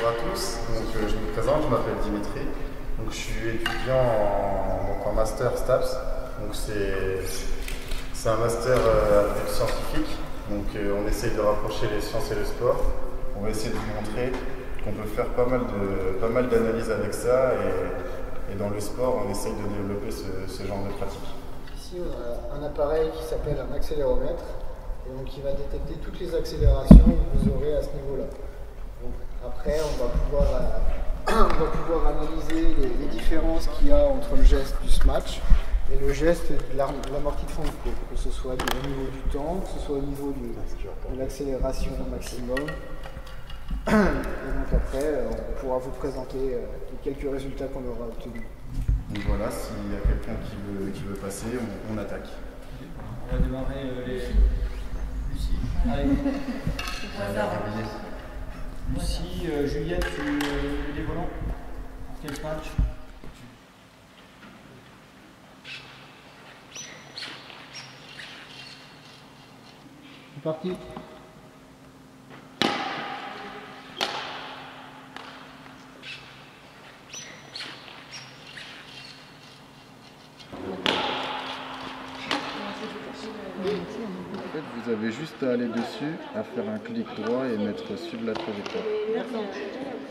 Bonjour à tous, je me présente, je m'appelle Dimitri. Je suis étudiant en master STAPS. C'est un master à but scientifique. On essaye de rapprocher les sciences et le sport. On va essayer de vous montrer qu'on peut faire pas mal d'analyses avec ça et dans le sport on essaye de développer ce genre de pratique. Ici on a un appareil qui s'appelle un accéléromètre et donc il va détecter toutes les accélérations que vous aurez à ce niveau-là. Après on va pouvoir analyser les différences qu'il y a entre le geste du smash et le geste de l'amorti de fond de cours, que ce soit au niveau du temps, que ce soit au niveau de l'accélération maximum. Et donc après, on pourra vous présenter les quelques résultats qu'on aura obtenus. Donc voilà, s'il y a quelqu'un qui veut passer, on attaque. On va démarrer les... Lucie. Allez. Lucie, Juliette, les volants. Quel match? C'est parti. En fait, vous avez juste à aller dessus, à faire un clic droit et mettre suivre la trajectoire.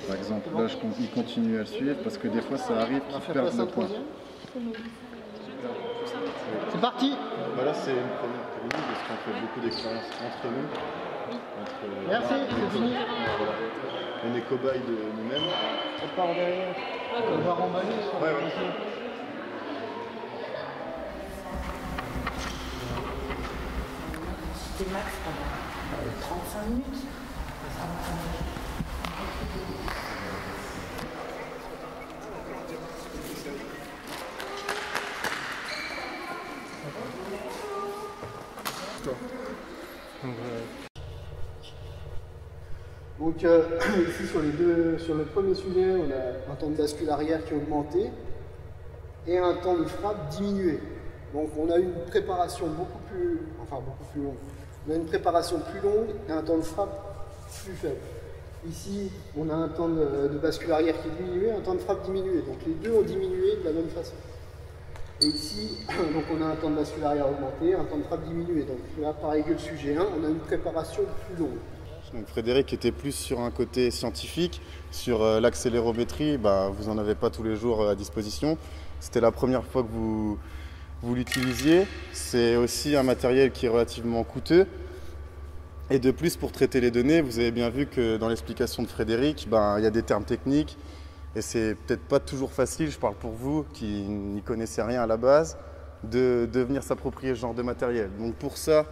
Par exemple, là, il continue à le suivre parce que des fois, ça arrive qu'il perde le point. C'est parti. Voilà, c'est une première pour nous parce qu'on fait beaucoup d'expériences entre nous. Merci, c'est fini. Voilà. On est cobayes de nous-mêmes. On part derrière. On va remballer. C'était max pendant 35 minutes. Donc ici sur le premier sujet, on a un temps de bascule arrière qui a augmenté et un temps de frappe diminué. Donc on a une préparation beaucoup plus longue. On a une préparation plus longue et un temps de frappe plus faible. Ici, on a un temps de bascule arrière qui est diminué, un temps de frappe diminué. Donc les deux ont diminué de la même façon. Et ici, donc on a un temps de bascule arrière augmenté, un temps de frappe diminué. Donc là, pareil que le sujet 1, on a une préparation plus longue. Donc Frédéric était plus sur un côté scientifique, sur l'accélérométrie, vous n'en avez pas tous les jours à disposition. C'était la première fois que vous l'utilisiez. C'est aussi un matériel qui est relativement coûteux. Et de plus, pour traiter les données, vous avez bien vu que dans l'explication de Frédéric, il y a des termes techniques et c'est peut-être pas toujours facile, je parle pour vous qui n'y connaissez rien à la base, de venir s'approprier ce genre de matériel. Donc pour ça,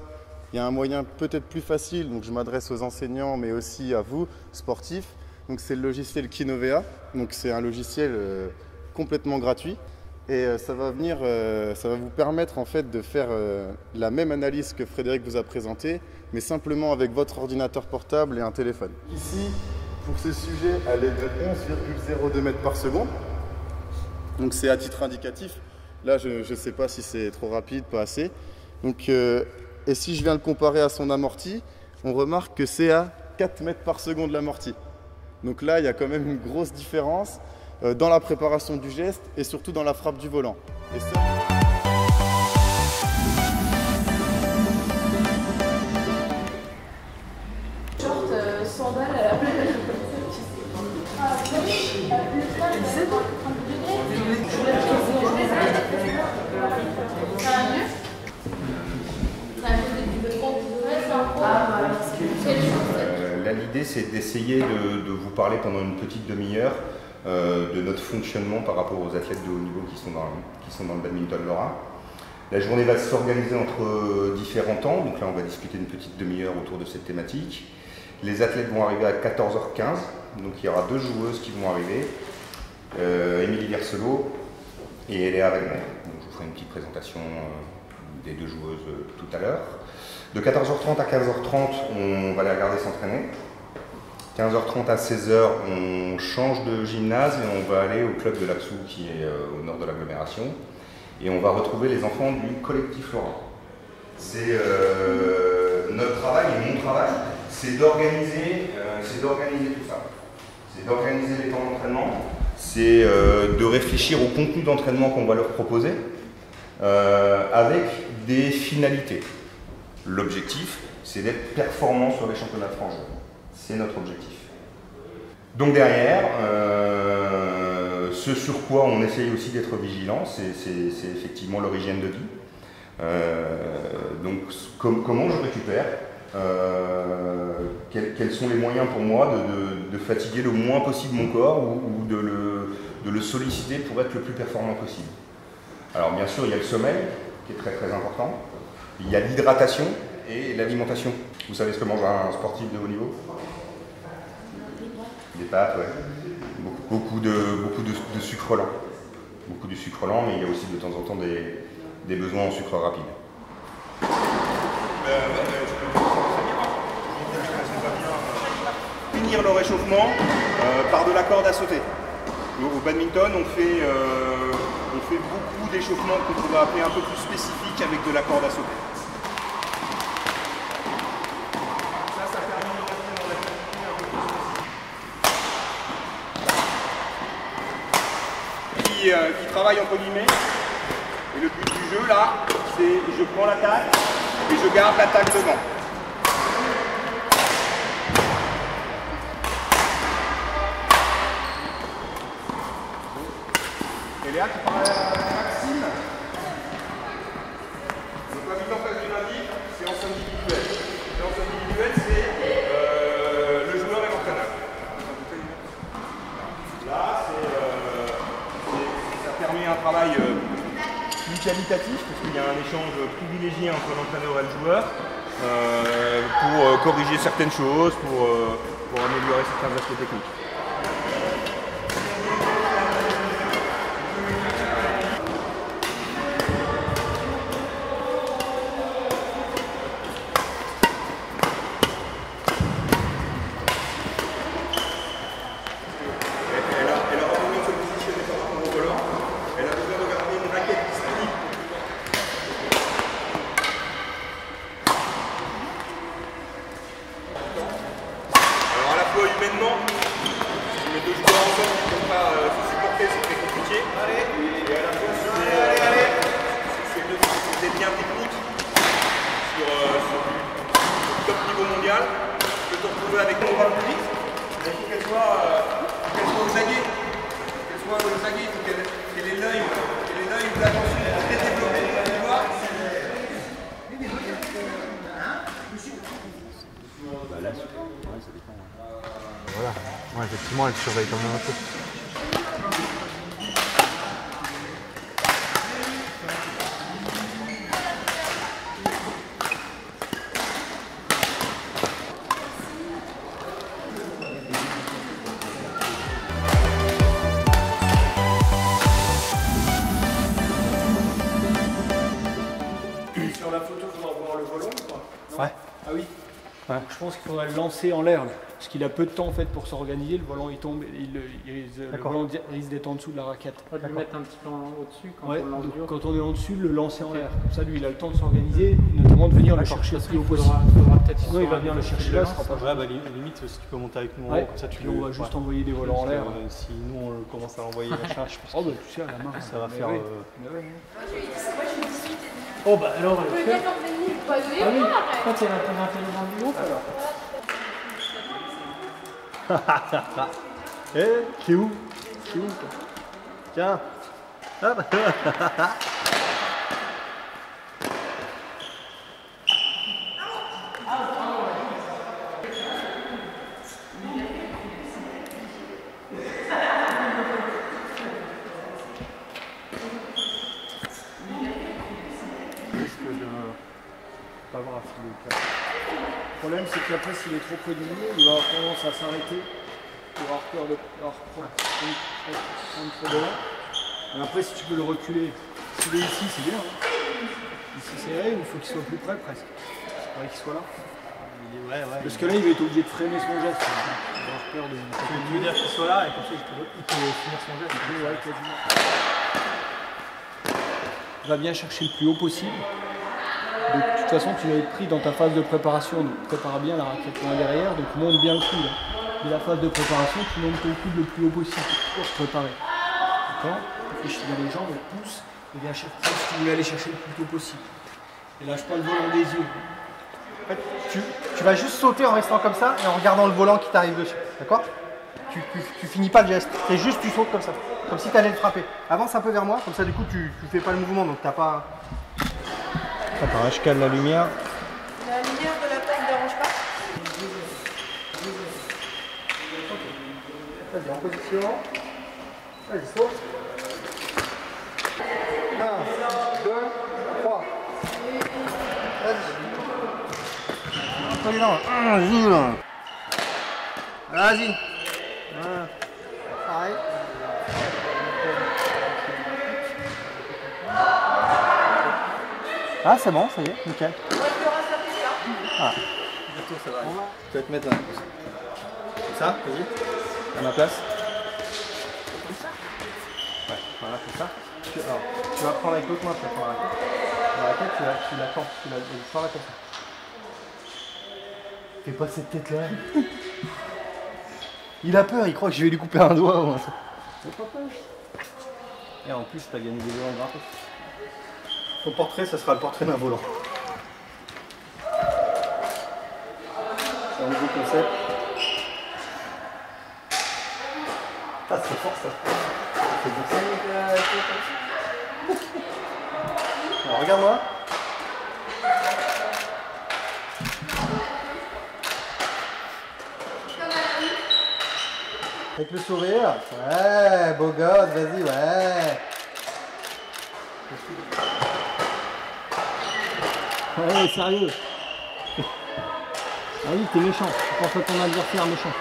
il y a un moyen peut-être plus facile, donc je m'adresse aux enseignants mais aussi à vous, sportifs. Donc c'est le logiciel Kinovea, donc c'est un logiciel complètement gratuit. Et ça va vous permettre en fait de faire la même analyse que Frédéric vous a présentée, mais simplement avec votre ordinateur portable et un téléphone. Ici, pour ce sujet, elle est de 11,02 mètres par seconde. Donc c'est à titre indicatif. Là, je ne sais pas si c'est trop rapide, pas assez. Donc, et si je viens le comparer à son amorti, on remarque que c'est à 4 mètres par seconde l'amorti. Donc là, il y a quand même une grosse différence dans la préparation du geste et surtout dans la frappe du volant. Et ça... Short, sandales à la place. C'est bon. Ça va mieux? Là, l'idée, c'est d'essayer de vous parler pendant une petite demi-heure de notre fonctionnement par rapport aux athlètes de haut niveau qui sont dans le badminton lorrain. La journée va s'organiser entre différents temps, donc là on va discuter une petite demi-heure autour de cette thématique. Les athlètes vont arriver à 14h15, donc il y aura deux joueuses qui vont arriver, Émilie Verselot et Léa Wagner. Donc je vous ferai une petite présentation des deux joueuses tout à l'heure. De 14h30 à 15h30, on va les regarder s'entraîner. 15h30 à 16h, on change de gymnase et on va aller au club de l'Axou qui est au nord de l'agglomération. Et on va retrouver les enfants du collectif Lorrain. C'est notre travail et mon travail, c'est d'organiser tout ça. c'est d'organiser les temps d'entraînement, c'est de réfléchir au contenu d'entraînement qu'on va leur proposer avec des finalités. L'objectif, c'est d'être performant sur les championnats de France. C'est notre objectif. Donc derrière, ce sur quoi on essaye aussi d'être vigilant, c'est effectivement leur hygiène de vie. Donc comment je récupère, quels sont les moyens pour moi de fatiguer le moins possible mon corps ou de le solliciter pour être le plus performant possible. Alors bien sûr, il y a le sommeil qui est très très important, il y a l'hydratation et l'alimentation. Vous savez ce que mange un sportif de haut niveau? Des pâtes, ouais. Beaucoup de sucre lent. Beaucoup de sucre lent, mais il y a aussi de temps en temps des besoins en sucre rapide. Finir le réchauffement par de la corde à sauter. Au badminton, on fait beaucoup d'échauffements qu'on pourrait appeler un peu plus spécifiques avec de la corde à sauter. Ça permet de rentrer dans l'activité un peu plus spécifique. Qui travaille entre guillemets. Et le but du jeu là, c'est je prends l'attaque et je garde l'attaque devant. Et Léa, tu parles à Maxime. Donc la mise en place du lundi, séance individuelle. Séance individuelle, c'est le joueur et l'entraîneur. Là, ça permet un travail plus qualitatif, parce qu'il y a un échange privilégié entre l'entraîneur et le joueur pour corriger certaines choses, pour améliorer certains aspects techniques. Humainement, si les deux joueurs ensemble ne peuvent pas se supporter, c'est très compliqué. Et à la fois, c'est des liens techniques sur du top niveau mondial. Tu peux te retrouver avec ton bras plus vite, mais il faut qu'elle soit aux aguets. Qu'elle soit aux aguets, il faut qu'elle ait l'œil ou l'attention très développée. Tu vois, Voilà, ouais, effectivement, elle surveille quand même un peu. Sur la photo, il faudra voir le volant ou pas? Ouais. Ah oui. Ouais. Je pense qu'il faudrait le lancer en l'air, parce qu'il a peu de temps en fait pour s'organiser. Le volant il tombe, le volant risque d'être en dessous de la raquette. On va le mettre un petit peu au-dessus quand Ouais, on lance donc dur. quand on est en dessus, le lancer en l'air. Comme ça, lui, il a le temps de s'organiser, notamment de venir le chercher le plus haut possible. Sinon, il va venir le chercher là, ce sera pas Ouais, bah limite, si tu peux monter avec nous, ouais, comme ça tu puis on va juste envoyer des volants en l'air. Si nous on commence à l'envoyer, machin, je pense Oh bah tu sais, à la main. ça va Mais faire. oui. Oh bah alors, elle fait. Bah oui, Ah oui, arrête. quand il y a la plus intelligente du groupe alors. Eh, qui est où? Qui est où toi? Tiens. Hop. Pas grave, le problème, c'est qu'après, s'il est trop près du milieu, il va avoir tendance à s'arrêter pour avoir peur de prendre trop de là. Et après, si tu peux le reculer, s'il est ici, c'est bien. Ici, c'est serré, il faut qu'il soit plus près presque. Il faudrait qu'il soit là. Parce que là, il va être obligé de freiner son geste. Il va avoir peur de. Tu veux dire qu'il soit là et comme ça il peut finir son geste. Ouais, quasiment. Il va bien chercher le plus haut possible. Donc, de toute façon, tu vas être pris dans ta phase de préparation. Donc, prépare bien la raquette loin derrière. Donc, monte bien le coup. Là. Et la phase de préparation, tu montes ton coude le plus haut possible pour te préparer. D'accord? Tu fais chier les jambes, on pousse, et bien chercher ce que tu veux aller chercher le plus tôt possible. Et lâche pas le volant des yeux. En fait, tu vas juste sauter en restant comme ça et en regardant le volant qui t'arrive dessus. D'accord? Tu finis pas le geste, c'est juste tu sautes comme ça. Comme si tu allais le frapper. Avance un peu vers moi, comme ça du coup tu fais pas le mouvement, donc t'as pas... Attends, je cale la lumière. La lumière de la porte ne dérange pas? Vas-y, en position. Vas-y, saute. 1, 2, 3. Vas-y. Vas-y là. Vas-y. Voilà. Pareil. Ah c'est bon, ça y est, nickel. Ah. Ça va. Tu vas te mettre là. Ça, vas-y. À ma place. Ouais, voilà, c'est ça. Alors, tu vas prendre avec l'autre main, tu vas prendre la raquette, tu la tends, tu la sors la comme ça. Fais pas cette tête là. Il a peur, il croit que je vais lui couper un doigt. Moi. Pas peur. Et en plus, t'as gagné des volants gratos. Ton portrait, ça sera le portrait d'un volant. C'est un nouveau concept. Ah, c'est fort ça. C'est bon ça. Alors, regarde-moi. Avec le sourire. Ouais, beau gosse, vas-y, ouais. Ouais, sérieux. Ah oui, t'es méchant. Tu penses à ton adversaire méchant.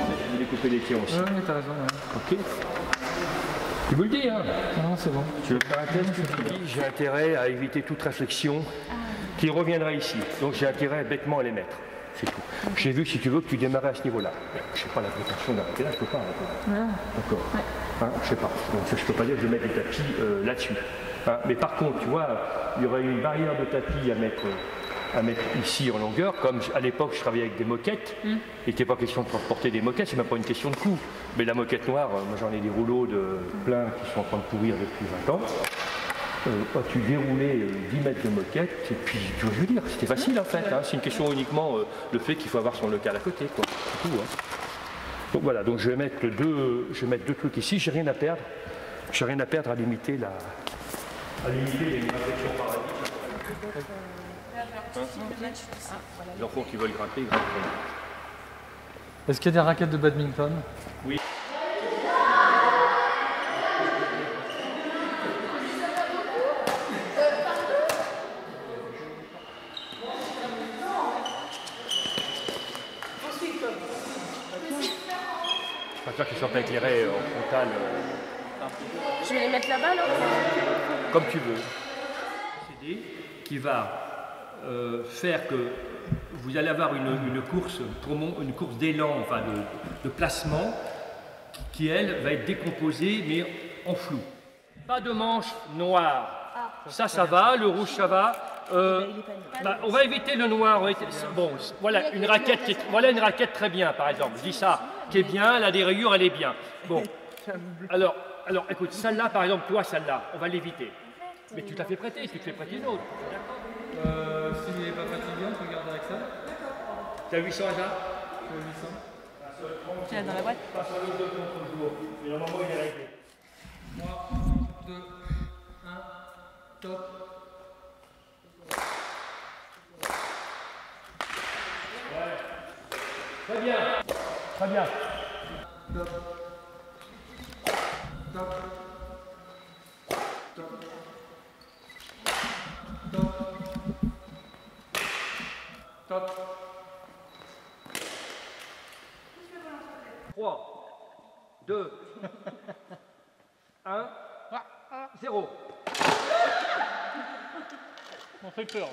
Je vais découper les tirs aussi. Ouais, t'as raison. Ouais. Ok. Tu me le dis, hein? Non, c'est bon. Tu veux faire un test? Tu dis, j'ai intérêt à éviter toute réflexion qui reviendra ici. Donc j'ai intérêt bêtement à les mettre. C'est tout. J'ai vu, si tu veux, que tu démarrais à ce niveau-là. Je n'ai pas la prétention d'arrêter là, je ne peux pas arrêter là. D'accord. Hein, je ne sais pas. Donc je ne peux pas dire que je vais mettre des tapis là-dessus. Hein, mais par contre, tu vois, il y aurait une barrière de tapis à mettre ici en longueur, comme à l'époque je travaillais avec des moquettes, il n'était pas question de transporter des moquettes, c'est même pas une question de coût. Mais la moquette noire, moi j'en ai des rouleaux de plein qui sont en train de pourrir depuis 20 ans. Tu déroulais 10 mètres de moquette, et puis tu veux dire, c'était facile en fait, hein. C'est une question uniquement le fait qu'il faut avoir son local à côté, quoi. C'est tout, hein. Donc voilà, donc je vais mettre deux trucs ici, j'ai rien à perdre. J'ai rien à perdre à limiter les réflexions par la vie. Les enfants qui veulent grimper, ils grimpent. Est-ce qu'il y a des raquettes de badminton? Oui. Je préfère qu'ils soient pas éclairés en frontal. Je vais les mettre là-bas, là? Comme tu veux. CD qui va faire que vous allez avoir une course d'élan, enfin de placement, qui elle va être décomposée mais en flou. Pas de manche noire. Ça va, le rouge ça va. On va éviter le noir. Bon, voilà une raquette très bien par exemple. Je dis ça, qui est bien, la dérayure elle est bien. Bon, alors écoute, celle-là par exemple, toi celle-là, on va l'éviter. Mais tu te la fais prêter, tu te fais prêter une autre. S'il n'est pas fatigué, on peut garder avec ça. Tu as 800 déjà? Tu l'as dans la boîte? Pas sur le 2 contre jour. Mais normalement il est réglé. 3, 2, 1, top. Très bien. Très bien. Top. Top. Top. Top. Top. 3, 2, 1, 0. On fait peur.